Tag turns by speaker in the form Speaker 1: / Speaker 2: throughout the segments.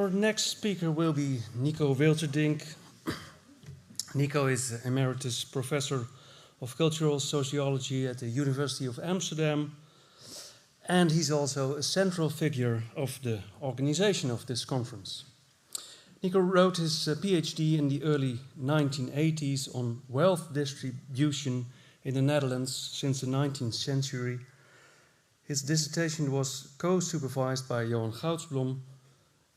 Speaker 1: Our next speaker will be Nico Wilterdink. Nico is Emeritus Professor of Cultural Sociology at the University of Amsterdam, and he's also a central figure of the organization of this conference. Nico wrote his PhD in the early 1980s on wealth distribution in the Netherlands since the 19th century. His dissertation was co-supervised by Johan Goudsblom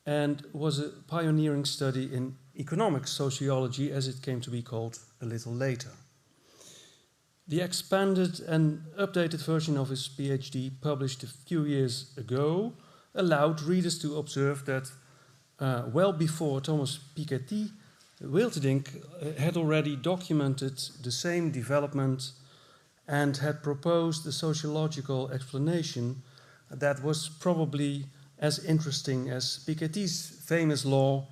Speaker 1: and was a pioneering study in economic sociology, as it came to be called a little later. The expanded and updated version of his PhD, published a few years ago, allowed readers to observe that well before Thomas Piketty, Wilterdink had already documented the same development and had proposed a sociological explanation that was probably as interesting as Piketty's famous law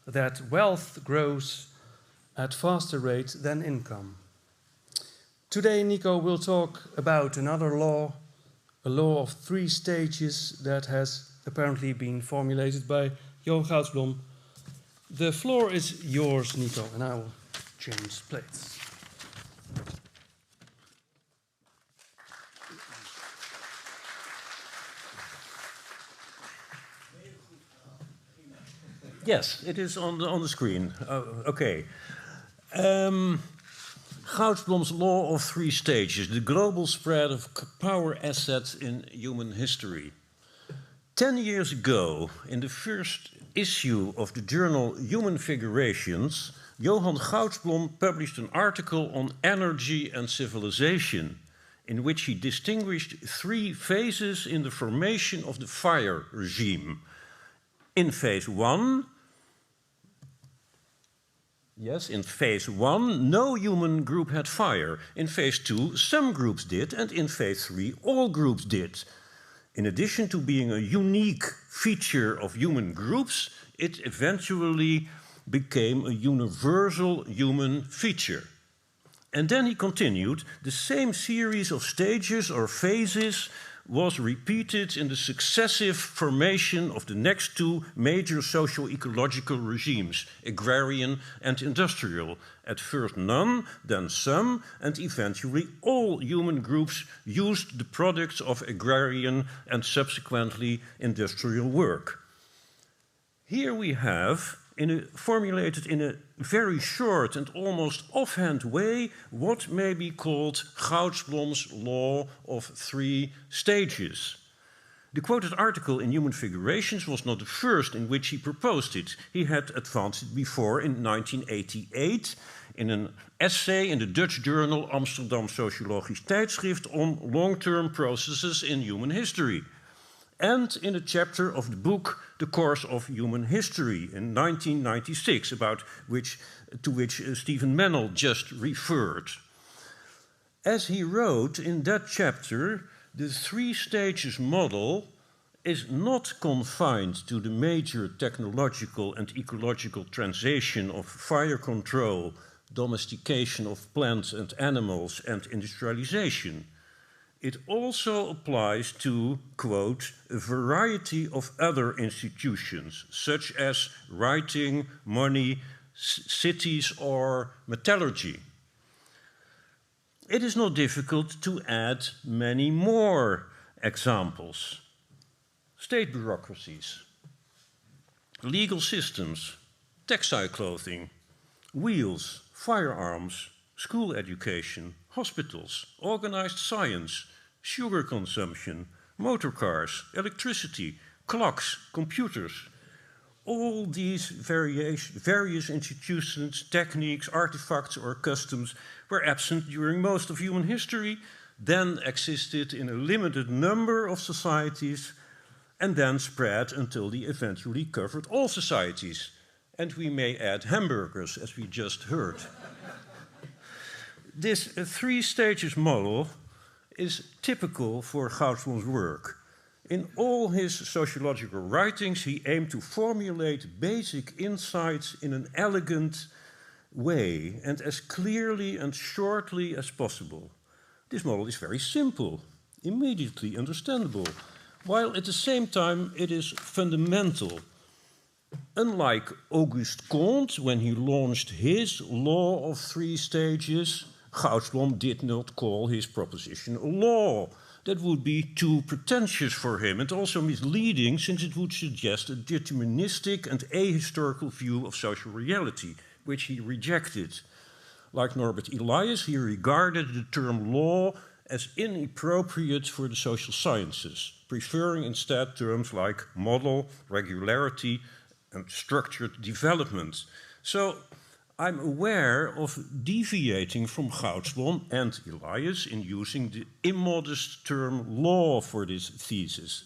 Speaker 1: that wealth grows at faster rate than income. Today, Nico will talk about another law, a law of 3 stages that has apparently been formulated by Johan Goudsblom. The floor is yours, Nico, and I will change plates.
Speaker 2: Yes, it is on the screen. Okay. Goudsblom's law of 3 stages, the global spread of power assets in human history. 10 years ago, in the first issue of the journal Human Figurations, Johan Goudsblom published an article on energy and civilization, in which he distinguished 3 phases in the formation of the fire regime. In phase 1, in phase 1, no human group had fire. In phase 2, some groups did, and in phase 3, all groups did. In addition to being a unique feature of human groups, it eventually became a universal human feature. And then he continued, the same series of stages or phases was repeated in the successive formation of the next 2 major socio-ecological regimes, agrarian and industrial. At first none, then some, and eventually all human groups used the products of agrarian and subsequently industrial work. Here we have, formulated in a very short and almost offhand way, what may be called Goudsblom's law of 3 stages. The quoted article in Human Figurations was not the first in which he proposed it. He had advanced it before in 1988 in an essay in the Dutch journal Amsterdam Sociologisch Tijdschrift on long-term processes in human history, and in a chapter of the book The Course of Human History in 1996, to which Stephen Mennel just referred. As he wrote in that chapter, the 3 stages model is not confined to the major technological and ecological transition of fire control, domestication of plants and animals, and industrialization. It also applies to, quote, a variety of other institutions, such as writing, money, cities, or metallurgy. It is not difficult to add many more examples. State bureaucracies, legal systems, textile clothing, wheels, firearms, school education, hospitals, organized science, sugar consumption, motor cars, electricity, clocks, computers. All these various institutions, techniques, artifacts, or customs were absent during most of human history, then existed in a limited number of societies, and then spread until they eventually covered all societies. And we may add hamburgers, as we just heard. This 3 stages model is typical for Goudsblom's work. In all his sociological writings, he aimed to formulate basic insights in an elegant way and as clearly and shortly as possible. This model is very simple, immediately understandable, while at the same time it is fundamental. Unlike Auguste Comte, when he launched his law of 3 stages, Goudsblom did not call his proposition a law. That would be too pretentious for him and also misleading, since it would suggest a deterministic and ahistorical view of social reality, which he rejected. Like Norbert Elias, he regarded the term law as inappropriate for the social sciences, preferring instead terms like model, regularity, and structured development. So I'm aware of deviating from Goudsblom and Elias in using the immodest term law for this thesis.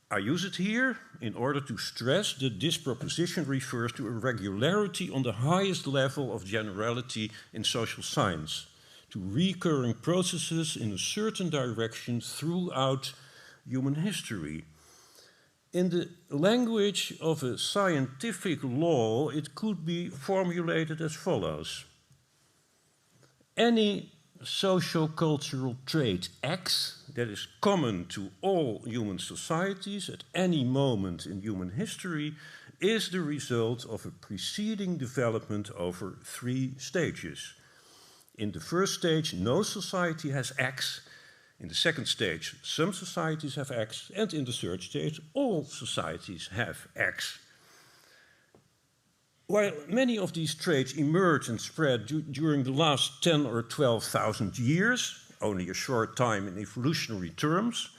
Speaker 2: I use it here in order to stress that this proposition refers to a regularity on the highest level of generality in social science, to recurring processes in a certain direction throughout human history. In the language of a scientific law, it could be formulated as follows. Any socio-cultural trait X that is common to all human societies at any moment in human history is the result of a preceding development over 3 stages. In the first stage, no society has X. In the second stage, some societies have X, and in the third stage, all societies have X. While many of these traits emerged and spread during the last 10 or 12,000 years, only a short time in evolutionary terms,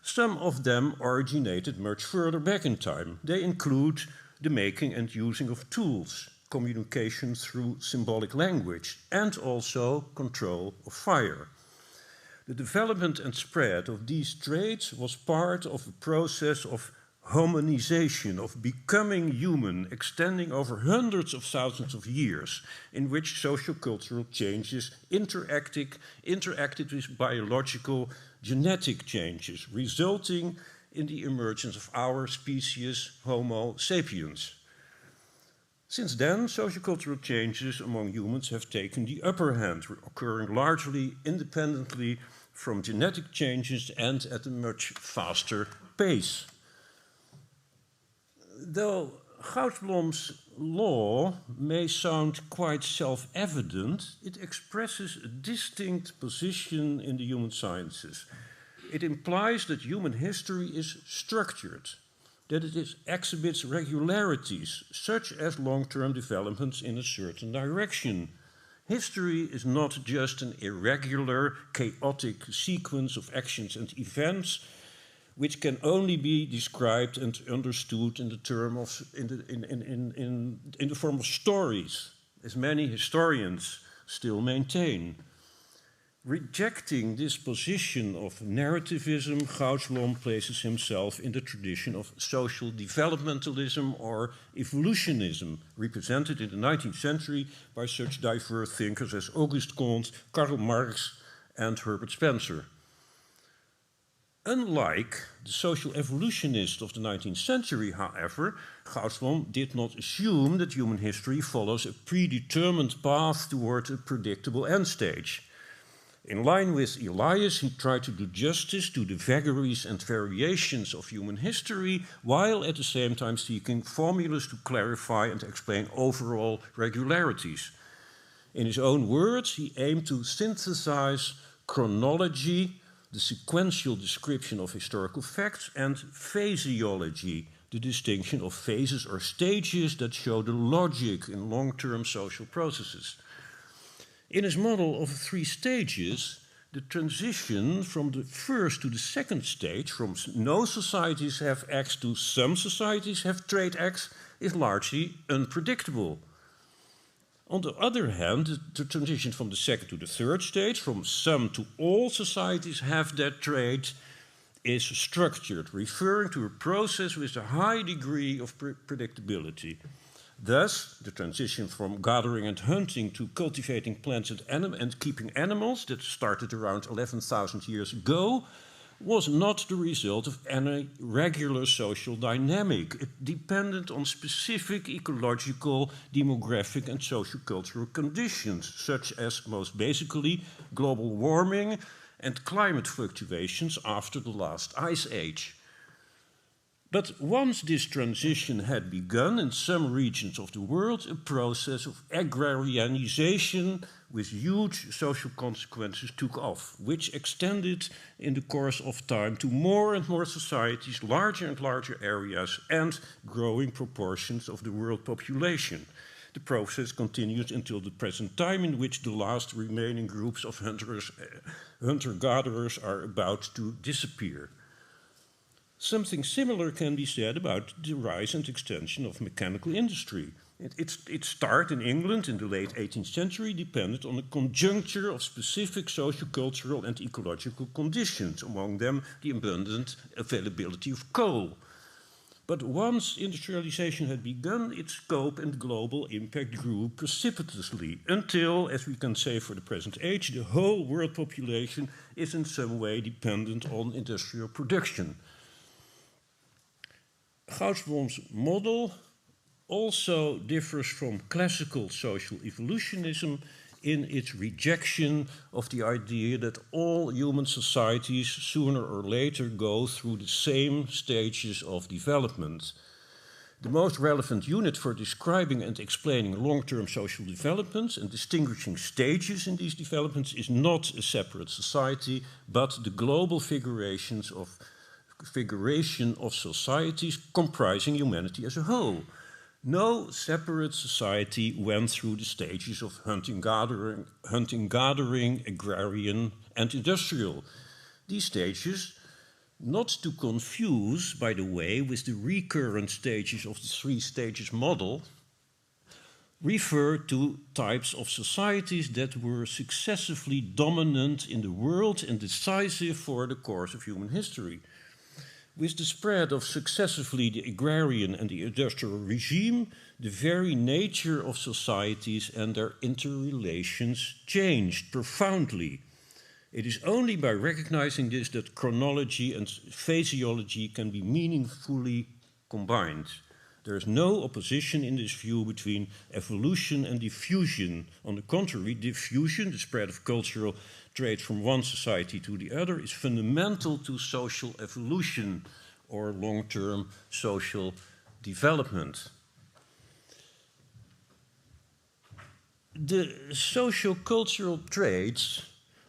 Speaker 2: some of them originated much further back in time. They include the making and using of tools, communication through symbolic language, and also control of fire. The development and spread of these traits was part of a process of hominization, of becoming human, extending over hundreds of thousands of years, in which sociocultural changes interacted with biological genetic changes, resulting in the emergence of our species, Homo sapiens. Since then, sociocultural changes among humans have taken the upper hand, occurring largely independently from genetic changes and at a much faster pace. Though Goudsblom's law may sound quite self-evident, it expresses a distinct position in the human sciences. It implies that human history is structured, that it exhibits regularities, such as long-term developments in a certain direction. History is not just an irregular, chaotic sequence of actions and events, which can only be described and understood in the form of stories, as many historians still maintain. Rejecting this position of narrativism, Goudsblom places himself in the tradition of social developmentalism or evolutionism, represented in the 19th century by such diverse thinkers as Auguste Comte, Karl Marx, and Herbert Spencer. Unlike the social evolutionists of the 19th century, however, Goudsblom did not assume that human history follows a predetermined path toward a predictable end stage. In line with Elias, he tried to do justice to the vagaries and variations of human history, while at the same time seeking formulas to clarify and explain overall regularities. In his own words, he aimed to synthesize chronology, the sequential description of historical facts, and phaseology, the distinction of phases or stages that show the logic in long-term social processes. In his model of 3 stages, the transition from the first to the second stage, from no societies have X to some societies have trait X, is largely unpredictable. On the other hand, the transition from the second to the third stage, from some to all societies have that trait, is structured, referring to a process with a high degree of predictability. Thus, the transition from gathering and hunting to cultivating plants and keeping animals, that started around 11,000 years ago, was not the result of any regular social dynamic. It depended on specific ecological, demographic, and sociocultural conditions, such as, most basically, global warming and climate fluctuations after the last ice age. But once this transition had begun in some regions of the world, a process of agrarianization with huge social consequences took off, which extended in the course of time to more and more societies, larger and larger areas, and growing proportions of the world population. The process continued until the present time, in which the last remaining groups of hunter-gatherers are about to disappear. Something similar can be said about the rise and extension of mechanical industry. Its start in England in the late 18th century depended on a conjuncture of specific socio-cultural and ecological conditions, among them the abundant availability of coal. But once industrialization had begun, its scope and global impact grew precipitously, until, as we can say for the present age, the whole world population is in some way dependent on industrial production. Goudsblom's model also differs from classical social evolutionism in its rejection of the idea that all human societies sooner or later go through the same stages of development. The most relevant unit for describing and explaining long-term social developments and distinguishing stages in these developments is not a separate society, but the global figuration of societies comprising humanity as a whole. No separate society went through the stages of hunting, gathering, agrarian, and industrial. These stages, not to confuse, by the way, with the recurrent stages of the three stages model, refer to types of societies that were successively dominant in the world and decisive for the course of human history. With the spread of successively the agrarian and the industrial regime, the very nature of societies and their interrelations changed profoundly. It is only by recognizing this that chronology and physiology can be meaningfully combined. There is no opposition in this view between evolution and diffusion. On the contrary, diffusion, the spread of cultural traits from one society to the other, is fundamental to social evolution or long-term social development. The socio-cultural traits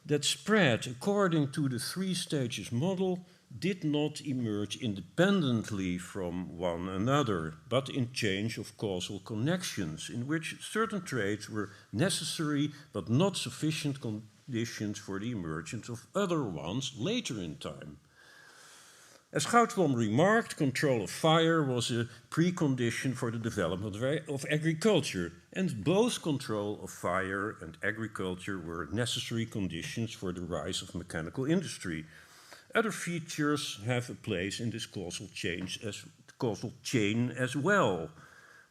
Speaker 2: that spread according to the three stages model did not emerge independently from one another, but in change of causal connections, in which certain traits were necessary but not sufficient conditions for the emergence of other ones later in time. As Goudsblom remarked, control of fire was a precondition for the development of agriculture, and both control of fire and agriculture were necessary conditions for the rise of mechanical industry. Other features have a place in this causal chain as well.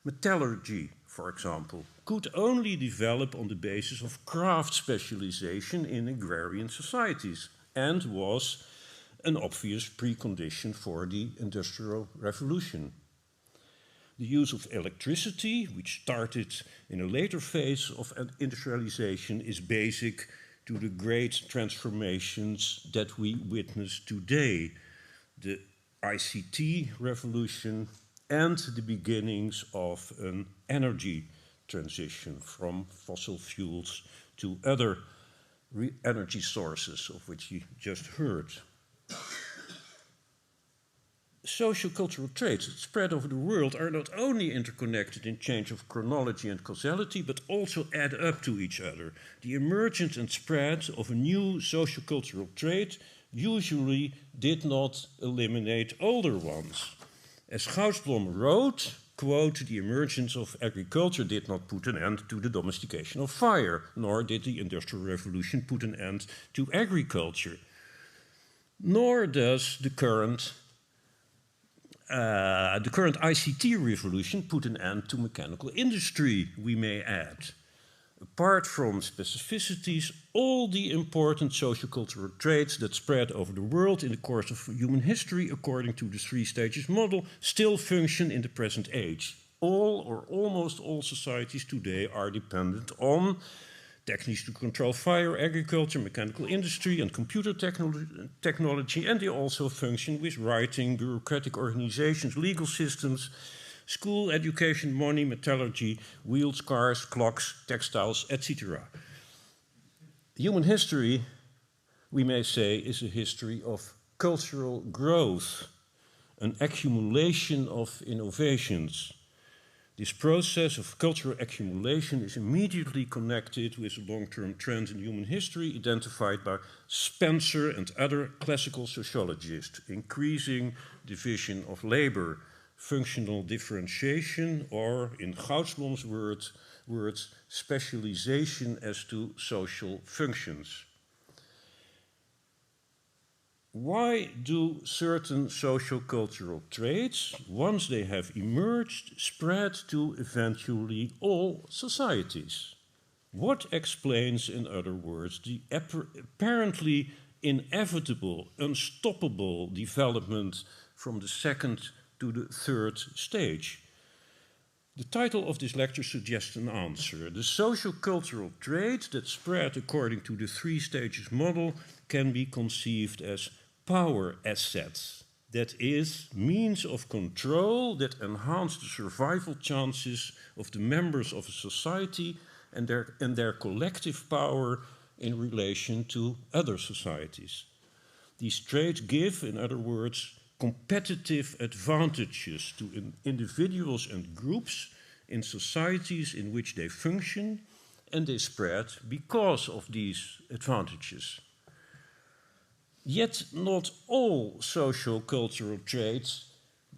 Speaker 2: Metallurgy, for example, could only develop on the basis of craft specialization in agrarian societies, and was an obvious precondition for the Industrial Revolution. The use of electricity, which started in a later phase of industrialization, is basic to the great transformations that we witness today, the ICT revolution and the beginnings of an energy transition from fossil fuels to other energy sources, of which you just heard. Socio-cultural traits that spread over the world are not only interconnected in change of chronology and causality, but also add up to each other. The emergence and spread of a new socio-cultural trait usually did not eliminate older ones. As Goudsblom wrote, quote, "The emergence of agriculture did not put an end to the domestication of fire, nor did the Industrial Revolution put an end to agriculture. Nor does the current ICT revolution put an end to mechanical industry, we may add. Apart from specificities, all the important sociocultural traits that spread over the world in the course of human history, according to the three stages model, still function in the present age. All or almost all societies today are dependent on techniques to control fire, agriculture, mechanical industry, and computer technology, and they also function with writing, bureaucratic organizations, legal systems, school, education, money, metallurgy, wheels, cars, clocks, textiles, etc. Human history, we may say, is a history of cultural growth, an accumulation of innovations. This process of cultural accumulation is immediately connected with a long-term trend in human history identified by Spencer and other classical sociologists: increasing division of labor, functional differentiation, or, in Goudsblom's words, specialization as to social functions. Why do certain socio-cultural traits, once they have emerged, spread to eventually all societies? What explains, in other words, the apparently inevitable, unstoppable development from the second to the third stage? The title of this lecture suggests an answer. The socio-cultural traits that spread according to the three stages model can be conceived as power assets, that is, means of control that enhance the survival chances of the members of a society and their collective power in relation to other societies. These traits give, in other words, competitive advantages to individuals and groups in societies in which they function, and they spread because of these advantages. Yet not all socio-cultural traits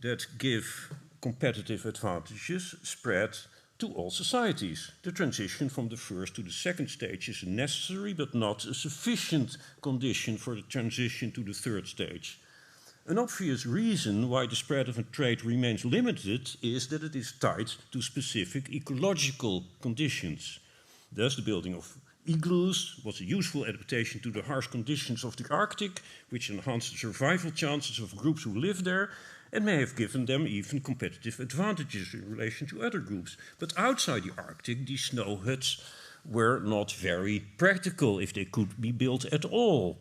Speaker 2: that give competitive advantages spread to all societies. The transition from the first to the second stage is a necessary but not a sufficient condition for the transition to the third stage. An obvious reason why the spread of a trait remains limited is that it is tied to specific ecological conditions. Thus, the building of igloos was a useful adaptation to the harsh conditions of the Arctic, which enhanced the survival chances of groups who live there and may have given them even competitive advantages in relation to other groups. But outside the Arctic, these snow huts were not very practical if they could be built at all.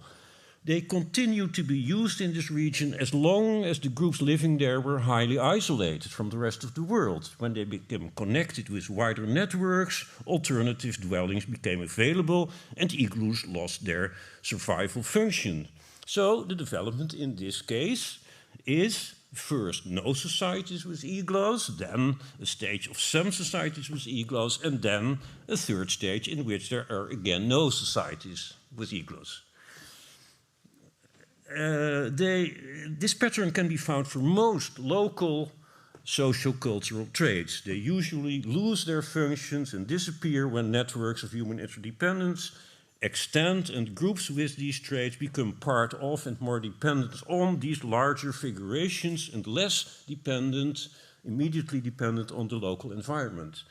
Speaker 2: They continued to be used in this region as long as the groups living there were highly isolated from the rest of the world. When they became connected with wider networks, alternative dwellings became available and igloos lost their survival function. So the development in this case is first no societies with igloos, then a stage of some societies with igloos, and then a third stage in which there are again no societies with igloos. This pattern can be found for most local socio-cultural traits. They usually lose their functions and disappear when networks of human interdependence extend and groups with these traits become part of and more dependent on these larger figurations and less dependent, immediately dependent on the local environment.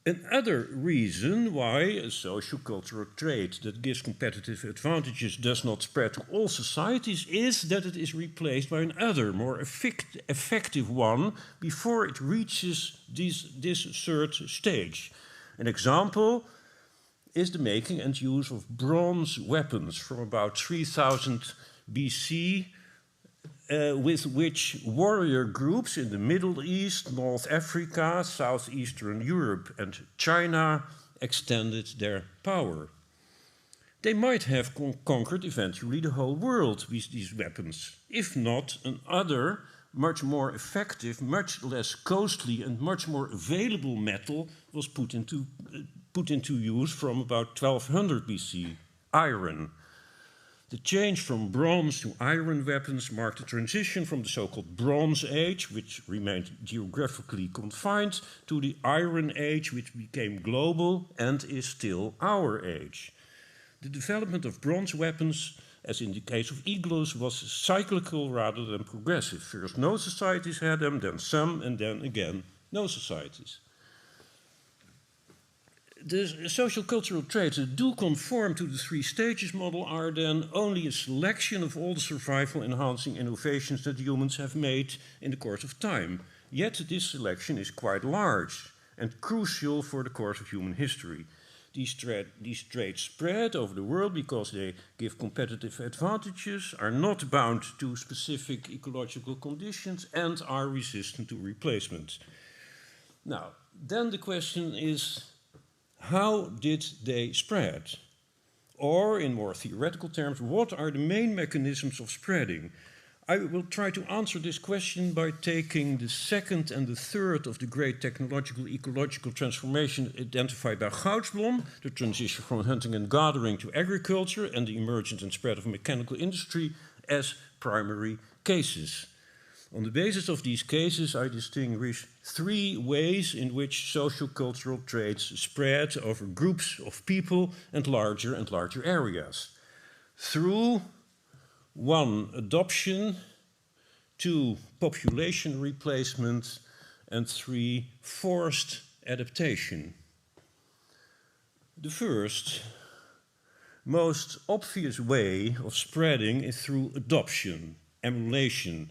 Speaker 2: Another reason why a socio-cultural trait that gives competitive advantages does not spread to all societies is that it is replaced by another, more effective one before it reaches this third stage. An example is the making and use of bronze weapons from about 3000 BC, with which warrior groups in the Middle East, North Africa, Southeastern Europe, and China extended their power. They might have conquered eventually the whole world with these weapons, if not another, much more effective, much less costly, and much more available metal was put into use from about 1200 BC, iron. The change from bronze to iron weapons marked a transition from the so-called Bronze Age, which remained geographically confined, to the Iron Age, which became global and is still our age. The development of bronze weapons, as in the case of igloos, was cyclical rather than progressive. First no societies had them, then some, and then again no societies. The social cultural traits that do conform to the three stages model are then only a selection of all the survival enhancing innovations that humans have made in the course of time. Yet this selection is quite large and crucial for the course of human history. These traits spread over the world because they give competitive advantages, are not bound to specific ecological conditions, and are resistant to replacement. Now, then the question is, how did they spread? Or, in more theoretical terms, what are the main mechanisms of spreading? I will try to answer this question by taking the second and the third of the great technological ecological transformation identified by Goudsblom, the transition from hunting and gathering to agriculture and the emergence and spread of mechanical industry, as primary cases. On the basis of these cases, I distinguish three ways in which socio-cultural traits spread over groups of people and larger areas. Through 1, adoption, 2, population replacement, and 3, forced adaptation. The first, most obvious way of spreading is through adoption, emulation.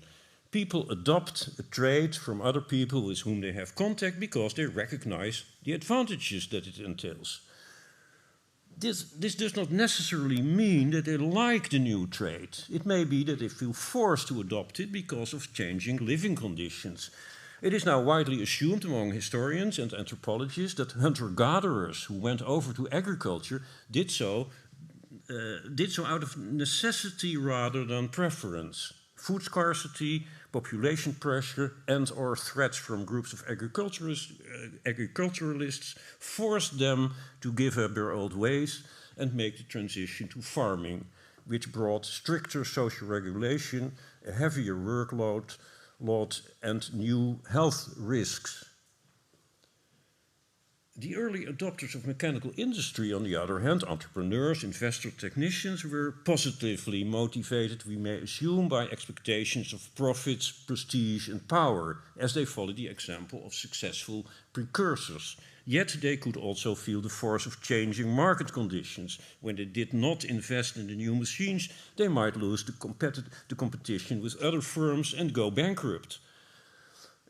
Speaker 2: People adopt a trait from other people with whom they have contact because they recognize the advantages that it entails. This does not necessarily mean that they like the new trait. It may be that they feel forced to adopt it because of changing living conditions. It is now widely assumed among historians and anthropologists that hunter-gatherers who went over to agriculture did so out of necessity rather than preference. Food scarcity, population pressure, and/or threats from groups of agriculturalists forced them to give up their old ways and make the transition to farming, which brought stricter social regulation, a heavier workload, and new health risks. The early adopters of mechanical industry, on the other hand, entrepreneurs, investors, technicians, were positively motivated, we may assume, by expectations of profits, prestige, and power, as they followed the example of successful precursors. Yet they could also feel the force of changing market conditions. When they did not invest in the new machines, they might lose the competition with other firms and go bankrupt.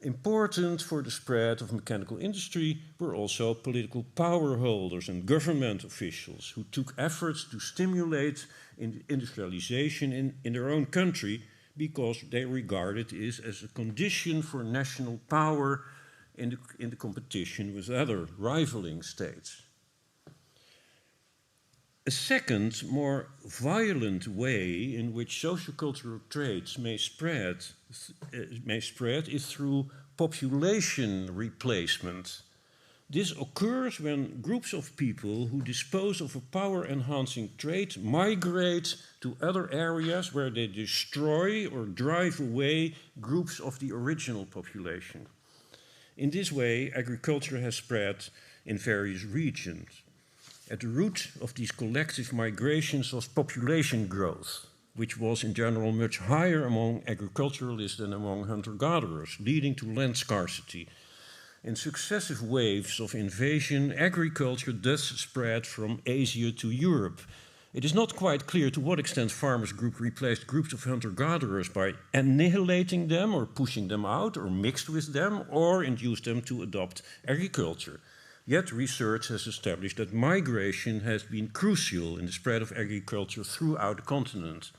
Speaker 2: Important for the spread of mechanical industry were also political power holders and government officials who took efforts to stimulate industrialization in their own country because they regarded it as a condition for national power in the competition with other rivaling states. A second, more violent way in which sociocultural traits may spread is through population replacement. This occurs when groups of people who dispose of a power-enhancing trait migrate to other areas where they destroy or drive away groups of the original population. In this way, agriculture has spread in various regions. At the root of these collective migrations was population growth, which was in general much higher among agriculturalists than among hunter-gatherers, leading to land scarcity. In successive waves of invasion, agriculture thus spread from Asia to Europe. It is not quite clear to what extent farmers' groups replaced groups of hunter-gatherers by annihilating them or pushing them out or mixed with them or induced them to adopt agriculture. Yet research has established that migration has been crucial in the spread of agriculture throughout the continent.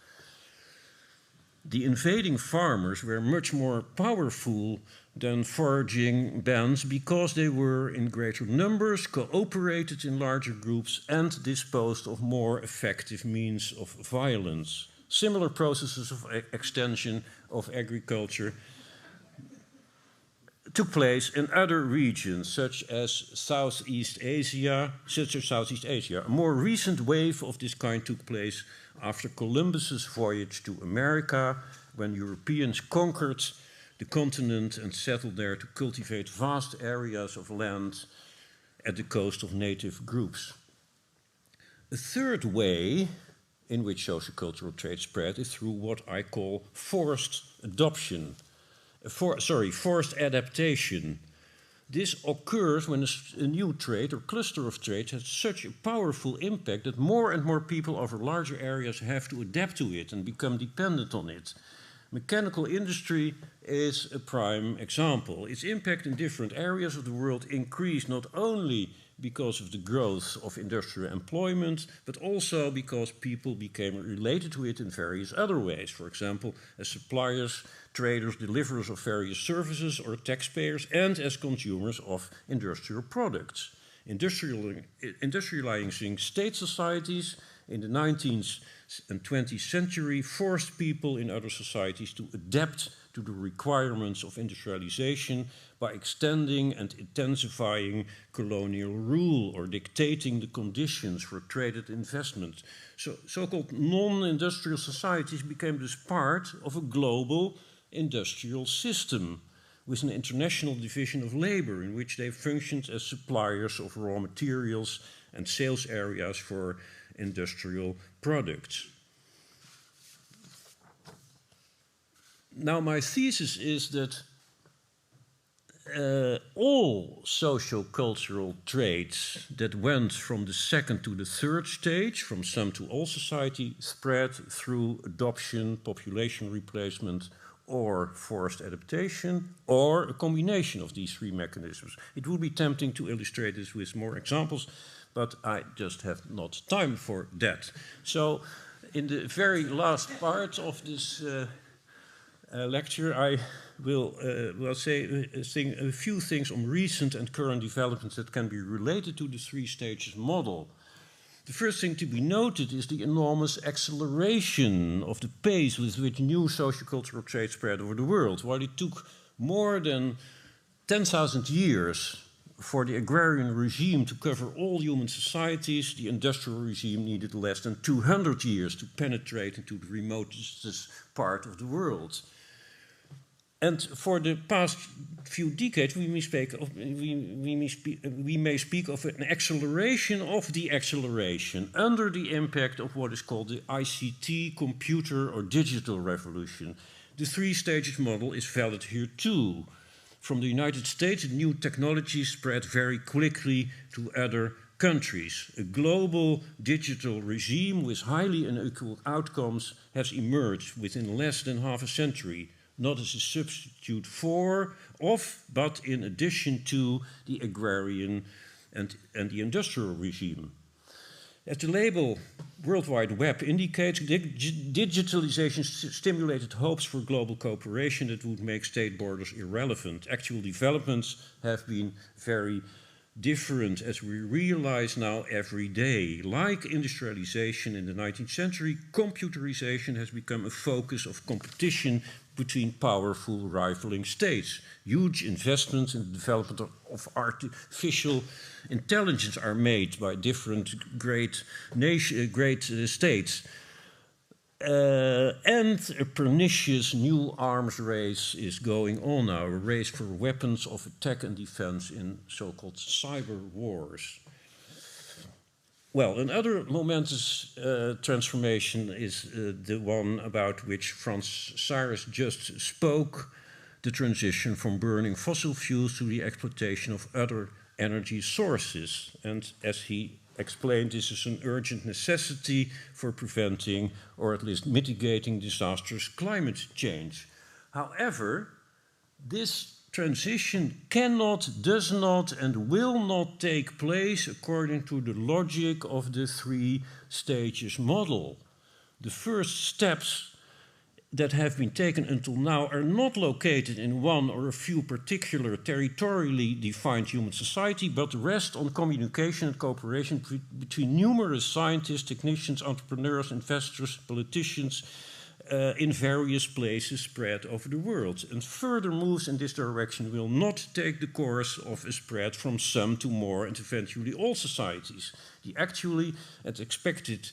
Speaker 2: The invading farmers were much more powerful than foraging bands because they were in greater numbers, cooperated in larger groups, and disposed of more effective means of violence. Similar processes of extension of agriculture took place in other regions, such as Southeast Asia. A more recent wave of this kind took place after Columbus's voyage to America, when Europeans conquered the continent and settled there to cultivate vast areas of land at the coast of native groups. A third way in which sociocultural traits spread is through what I call forced adoption. Forced adaptation. This occurs when a new trait or cluster of traits has such a powerful impact that more and more people over larger areas have to adapt to it and become dependent on it. Mechanical industry is a prime example. Its impact in different areas of the world increased not only because of the growth of industrial employment, but also because people became related to it in various other ways. For example, as suppliers, traders, deliverers of various services, or taxpayers, and as consumers of industrial products. Industrializing state societies in the 19th and 20th century forced people in other societies to adapt to the requirements of industrialization by extending and intensifying colonial rule or dictating the conditions for trade and investment. So-called non-industrial societies became thus part of a global industrial system with an international division of labor in which they functioned as suppliers of raw materials and sales areas for industrial products. Now, my thesis is that all socio-cultural traits that went from the second to the third stage, from some to all society, spread through adoption, population replacement, or forced adaptation, or a combination of these three mechanisms. It would be tempting to illustrate this with more examples, but I just have not time for that. So, in the very last part of this lecture, I will say a few things on recent and current developments that can be related to the three stages model. The first thing to be noted is the enormous acceleration of the pace with which new sociocultural traits spread over the world. While it took more than 10,000 years for the agrarian regime to cover all human societies, the industrial regime needed less than 200 years to penetrate into the remotest part of the world. And for the past few decades, we may speak of an acceleration of the acceleration under the impact of what is called the ICT, computer or digital revolution. The three stages model is valid here too. From the United States, new technologies spread very quickly to other countries. A global digital regime with highly unequal outcomes has emerged within less than half a century, not as a substitute for, but in addition to the agrarian and the industrial regime. As the label World Wide Web indicates, digitalization stimulated hopes for global cooperation that would make state borders irrelevant. Actual developments have been very different, as we realize now every day. Like industrialization in the 19th century, computerization has become a focus of competition between powerful rivaling states. Huge investments in the development of artificial intelligence are made by different great states. And a pernicious new arms race is going on now, a race for weapons of attack and defense in so-called cyber wars. Well, another momentous transformation is the one about which Frans Cyrus just spoke, the transition from burning fossil fuels to the exploitation of other energy sources. And as he explained, this is an urgent necessity for preventing or at least mitigating disastrous climate change. However, this transition cannot, does not, and will not take place according to the logic of the three stages model. The first steps that have been taken until now are not located in one or a few particular territorially defined human society, but rest on communication and cooperation between numerous scientists, technicians, entrepreneurs, investors, politicians, in various places spread over the world. And further moves in this direction will not take the course of a spread from some to more and eventually all societies. The actually and expected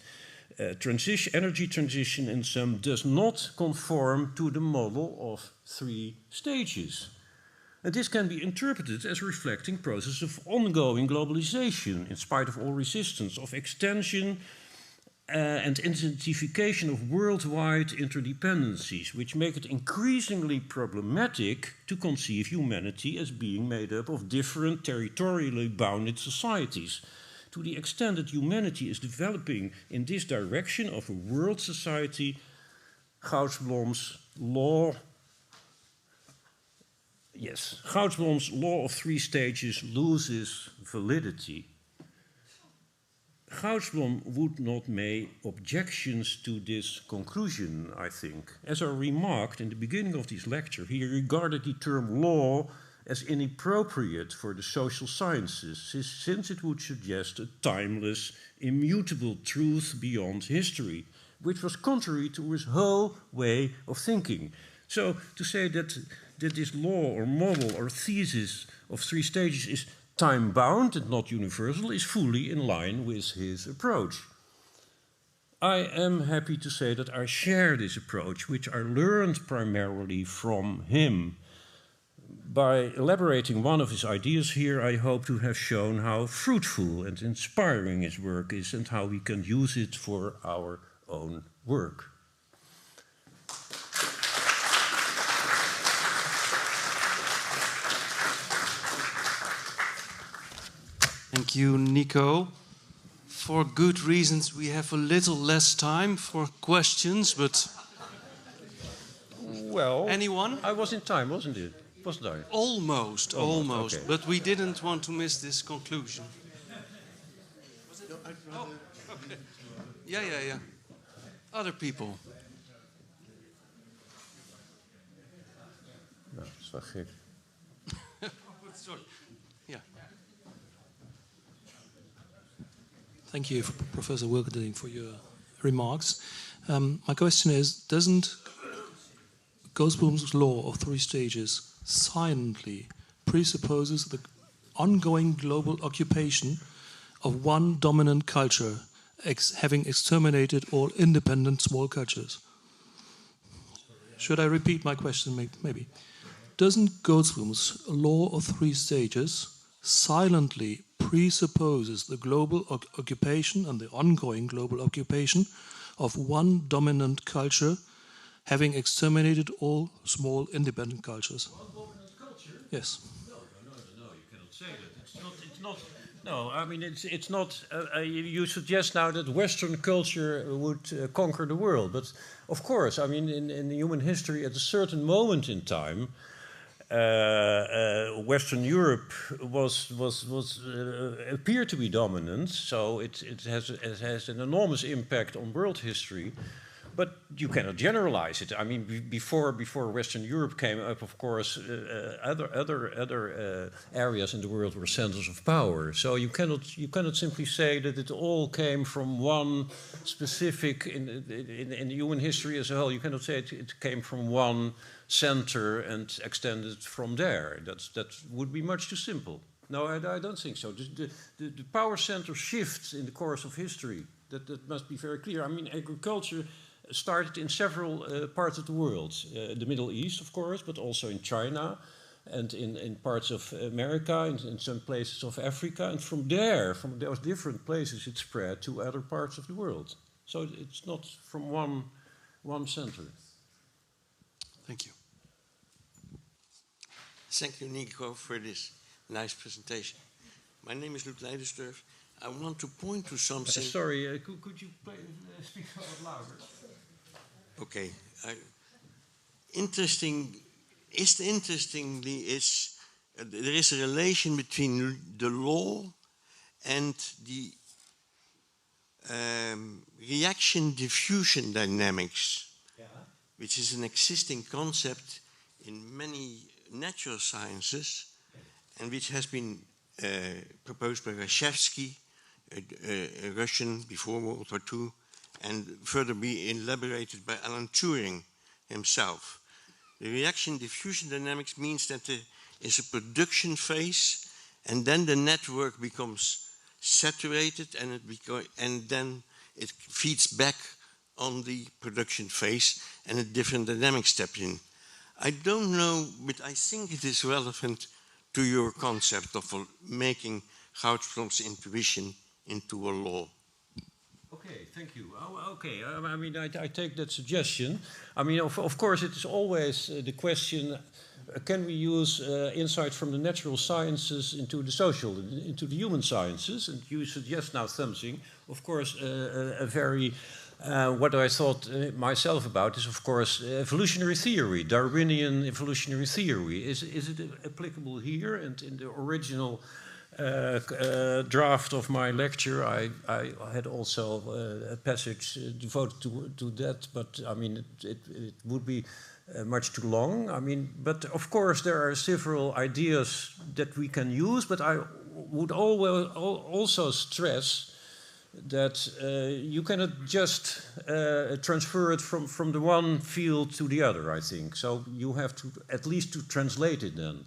Speaker 2: energy transition in some does not conform to the model of three stages. And this can be interpreted as reflecting process of ongoing globalization, in spite of all resistance, of extension and intensification of worldwide interdependencies, which make it increasingly problematic to conceive humanity as being made up of different territorially bounded societies. To the extent that humanity is developing in this direction of a world society, Goudsblom's law. Yes, Goudsblom's law of 3 stages loses validity. Goudsblom would not make objections to this conclusion, I think. As I remarked in the beginning of this lecture, he regarded the term law as inappropriate for the social sciences, since it would suggest a timeless, immutable truth beyond history, which was contrary to his whole way of thinking. So to say that this law or model or thesis of 3 stages is time-bound and not universal is fully in line with his approach. I am happy to say that I share this approach, which I learned primarily from him. By elaborating one of his ideas here, I hope to have shown how fruitful and inspiring his work is and how we can use it for our own work.
Speaker 1: Thank you, Nico. For good reasons, we have a little less time for questions, but...
Speaker 2: Well,
Speaker 1: anyone?
Speaker 2: I was in time, wasn't it? Wasn't I?
Speaker 1: Almost.
Speaker 2: Okay.
Speaker 1: But we didn't want to miss this conclusion. Oh, okay. Yeah. Other people.
Speaker 2: Nou, dat is wel gek.
Speaker 1: Sorry. Yeah.
Speaker 3: Thank you, Professor Wilterdink, for your remarks. My question is, doesn't Goudsblom's law of 3 stages silently presupposes the ongoing global occupation of one dominant culture, having exterminated all independent small cultures? Should I repeat my question, maybe? Doesn't Goudsblom's law of 3 stages silently presupposes the global occupation and the ongoing global occupation of one dominant culture, having exterminated all small independent cultures?
Speaker 2: One dominant culture?
Speaker 3: Yes.
Speaker 2: No, you cannot say that. It's not. No, I mean it's not. You suggest now that Western culture would conquer the world, but of course, I mean in human history, at a certain moment in time, Western Europe appeared to be dominant, so it has an enormous impact on world history. But you cannot generalize it. I mean, before Western Europe came up, of course, other areas in the world were centers of power. So you cannot simply say that it all came from one specific in human history as a whole. You cannot say it came from one center and extended from there. That would be much too simple. No, I don't think so. The power center shifts in the course of history. That must be very clear. I mean, agriculture started in several parts of the world. The Middle East, of course, but also in China and in parts of America and in some places of Africa. And from those different places, it spread to other parts of the world. So it's not from one center.
Speaker 1: Thank you.
Speaker 4: Thank you, Nico, for this nice presentation. My name is Luc Leidersdorf. I want to point to something.
Speaker 2: Sorry, could you speak a little louder?
Speaker 4: Okay. Interestingly, there is a relation between the law and the reaction diffusion dynamics, which is an existing concept in many natural sciences and which has been proposed by Reshevsky, a Russian before World War II, and further be elaborated by Alan Turing himself. The reaction diffusion dynamics means that there is a production phase and then the network becomes saturated and then it feeds back on the production phase and a different dynamic steps in. I don't know, but I think it is relevant to your concept of making Goudsblom's intuition into a law.
Speaker 2: Okay, thank you. Okay, I mean, I take that suggestion. I mean, of course, it is always the question, can we use insight from the natural sciences into the social, into the human sciences? And you suggest now something, of course, a very What I thought myself about is, of course, evolutionary theory, Darwinian evolutionary theory. Is it applicable here? And in the original draft of my lecture, I had also a passage devoted to that, but I mean, it would be much too long. I mean, but of course, there are several ideas that we can use, but I would also stress that you cannot just transfer it from the one field to the other, I think. So you have to at least to translate it then.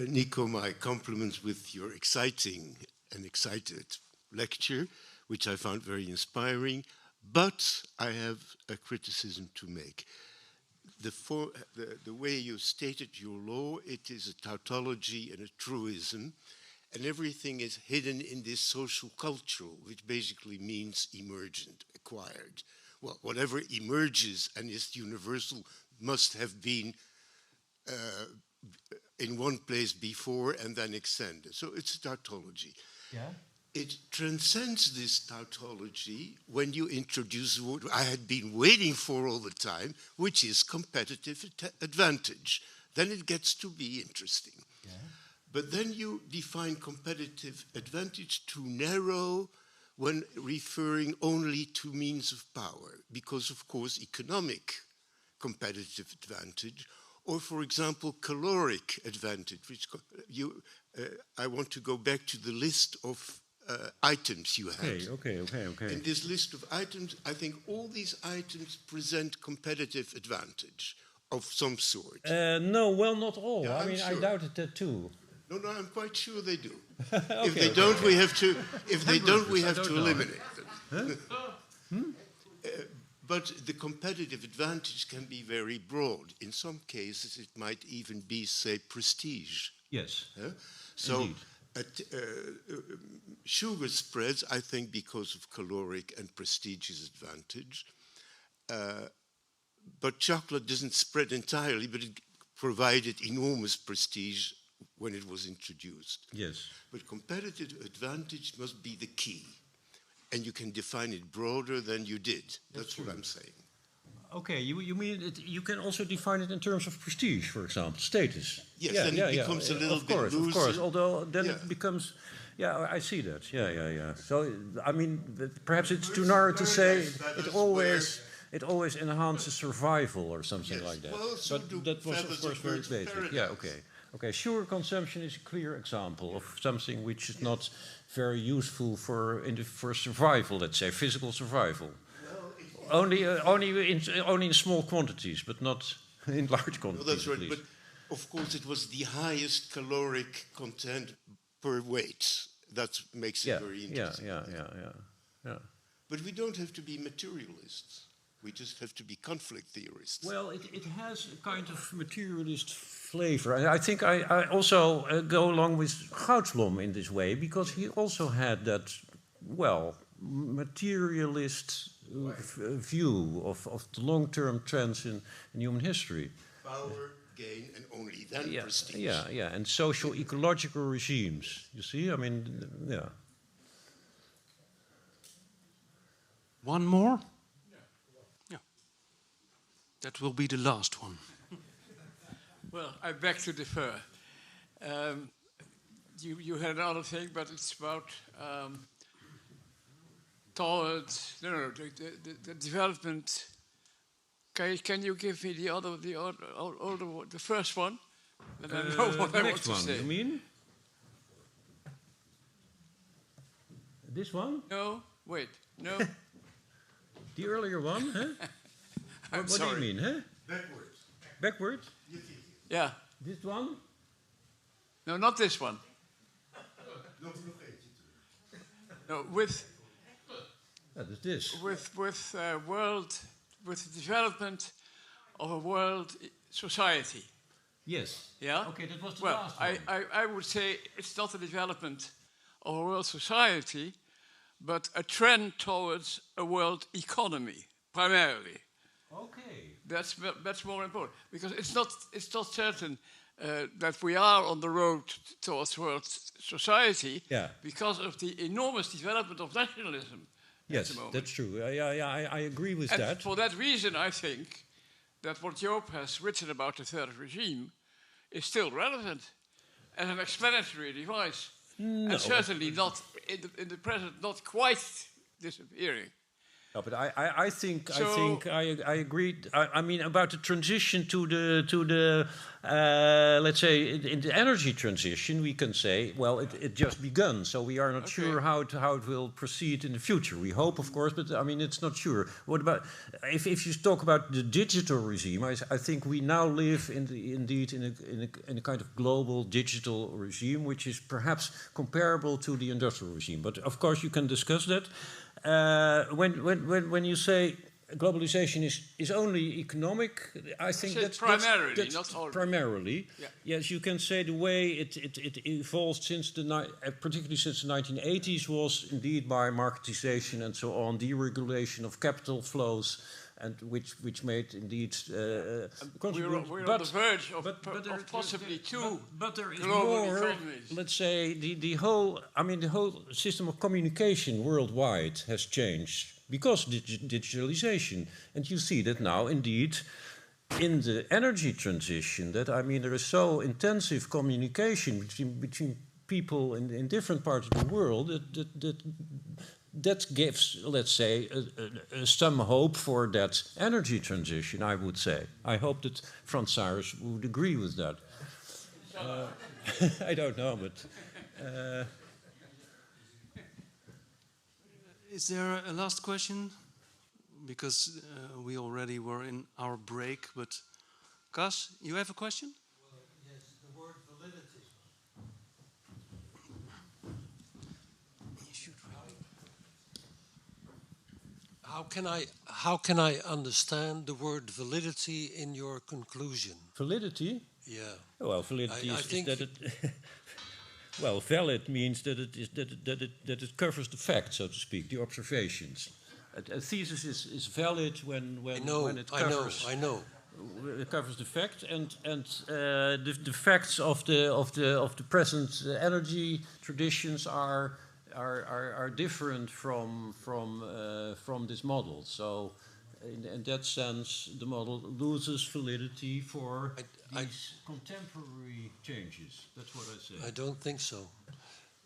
Speaker 5: Nico, my compliments with your exciting and excited lecture, which I found very inspiring, but I have a criticism to make. The way you stated your law, it is a tautology and a truism, and everything is hidden in this social cultural, which basically means emergent, acquired. Well, whatever emerges and is universal must have been in one place before and then extended. So it's a tautology.
Speaker 2: Yeah.
Speaker 5: It transcends this tautology when you introduce the word I had been waiting for all the time, which is competitive advantage. Then it gets to be interesting. Yeah. But then you define competitive advantage too narrow when referring only to means of power, because of course economic competitive advantage, or for example caloric advantage, which I want to go back to the list of items you had.
Speaker 2: Okay.
Speaker 5: In this list of items, I think all these items present competitive advantage of some sort.
Speaker 2: No, well, not all.
Speaker 5: Yeah,
Speaker 2: I mean,
Speaker 5: sure.
Speaker 2: I doubted that too.
Speaker 5: No, I'm quite sure they do.
Speaker 2: Okay,
Speaker 5: if they don't, we have to. If they don't, we have to eliminate them.
Speaker 2: Huh?
Speaker 5: But the competitive advantage can be very broad. In some cases, it might even be, say, prestige.
Speaker 2: Yes.
Speaker 5: So, sugar spreads, I think, because of caloric and prestigious advantage. But chocolate doesn't spread entirely, but it provided enormous prestige when it was introduced.
Speaker 2: Yes.
Speaker 5: But competitive advantage must be the key. And you can define it broader than you did. That's what I'm saying.
Speaker 2: Okay, you mean you can also define it in terms of prestige, for example, status.
Speaker 5: Yes, then it becomes a little bit looser. Of course,
Speaker 2: although then it becomes, I see that. Yeah. So, I mean, perhaps it's too narrow to say it always enhances survival or something like that.
Speaker 5: Well, so
Speaker 2: but that was, of course, very basic. Yeah, okay. Okay, sugar consumption is a clear example of something which is not very useful for survival, let's say, physical survival. Only in small quantities, but not in large quantities.
Speaker 5: Well, that's right. But of course, it was the highest caloric content per weight. That makes it very interesting.
Speaker 2: Yeah.
Speaker 5: But we don't have to be materialists. We just have to be conflict theorists.
Speaker 2: Well, it has a kind of materialist flavor. I think I also go along with Goudsblom in this way, because he also had that, materialist view of the long-term trends in human history.
Speaker 5: Power, gain, and only then prestige.
Speaker 2: Yeah, and social ecological regimes. You see, I mean, yeah.
Speaker 3: One more? Yeah. That will be the last one.
Speaker 6: Well, I beg to differ. You had another thing, but it's about towards the development. Can you give me the first one? And I know what I want to say.
Speaker 2: You mean? This one?
Speaker 6: No, wait, no.
Speaker 2: The earlier one, huh?
Speaker 6: I'm
Speaker 2: what
Speaker 6: sorry.
Speaker 2: do you mean, huh?
Speaker 5: Backwards.
Speaker 2: Backwards?
Speaker 6: Yeah.
Speaker 2: This one?
Speaker 6: No, not this one. No, with.
Speaker 2: That is this.
Speaker 6: With the development of a world society.
Speaker 2: Yes.
Speaker 6: Yeah.
Speaker 2: Okay, that was the last one.
Speaker 6: I would say it's not a development of a world society, but a trend towards a world economy, primarily.
Speaker 2: Okay.
Speaker 6: That's more important, because it's not certain that we are on the road towards world society because of the enormous development of nationalism.
Speaker 2: Yes, that's true. I agree with that.
Speaker 6: For that reason, I think that what Joop has written about the third regime is still relevant as an explanatory device, and certainly not in the present, not quite disappearing.
Speaker 2: No, but I think I agree. I mean, about the transition to the let's say in the energy transition, we can say, well, it just begun. So we are not sure how it will proceed in the future. We hope, of course, but I mean, it's not sure. What about if you talk about the digital regime? I think we now live indeed in a kind of global digital regime, which is perhaps comparable to the industrial regime. But of course, you can discuss that. When you say globalization is only economic, I think that's
Speaker 6: primarily, not only.
Speaker 2: Primarily, yes, you can say the way it evolved since particularly since the 1980s was indeed by marketization and so on, deregulation of capital flows, and which made indeed
Speaker 6: we're on the verge of possibly two global economies.
Speaker 2: Let's say the whole system of communication worldwide has changed because digitalization, and you see that now indeed in the energy transition. That there is so intensive communication between people in different parts of the world that gives, let's say, some hope for that energy transition, I would say. I hope that Frans Cyrus would agree with that. I don't know, but...
Speaker 7: Is there a last question? Because we already were in our break, but... Cas, you have a question?
Speaker 8: Well, yes, the word validity. How can I understand the word validity in your conclusion?
Speaker 2: Validity?
Speaker 8: Yeah.
Speaker 2: Well, validity is that it. Well, valid means that it covers the facts, so to speak, the observations. A thesis is valid when it covers.
Speaker 8: I know.
Speaker 2: It covers the fact and the facts of the present energy traditions are different from this model. So, in that sense, the model loses validity for these contemporary changes. That's what I say.
Speaker 8: I don't think so,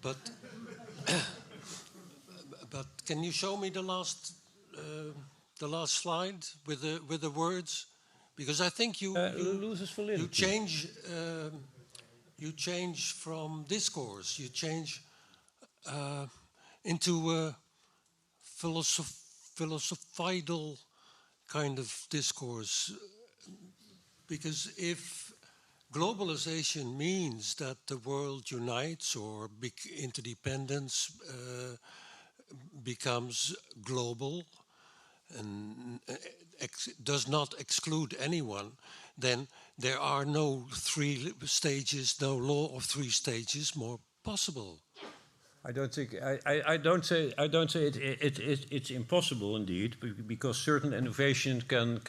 Speaker 8: but but can you show me the last slide with the words? Because I think you
Speaker 2: loses validity.
Speaker 8: You change from discourse. You change into a philosophical kind of discourse. Because if globalization means that the world unites or interdependence becomes global and does not exclude anyone, then there are no 3 stages, no law of 3 stages more possible.
Speaker 2: I don't think I don't say it's impossible indeed, because certain innovation can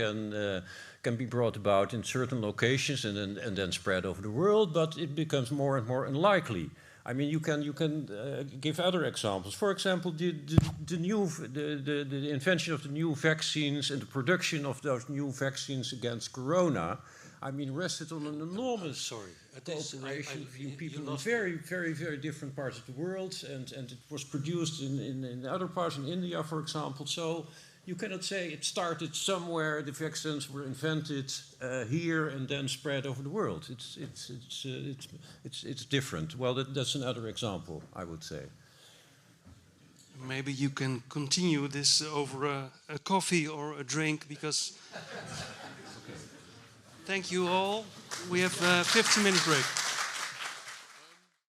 Speaker 2: be brought about in certain locations and then spread over the world, but it becomes more and more unlikely. I mean, you can give other examples. For example, the invention of the new vaccines and the production of those new vaccines against corona, I mean, rested on an enormous cooperation between people in very, very, very different parts of the world, and it was produced in other parts, in India, for example. So you cannot say it started somewhere, the vaccines were invented here and then spread over the world. It's different. Well, that's another example, I would say.
Speaker 7: Maybe you can continue this over a coffee or a drink, because... Thank you all. We have a 15-minute break.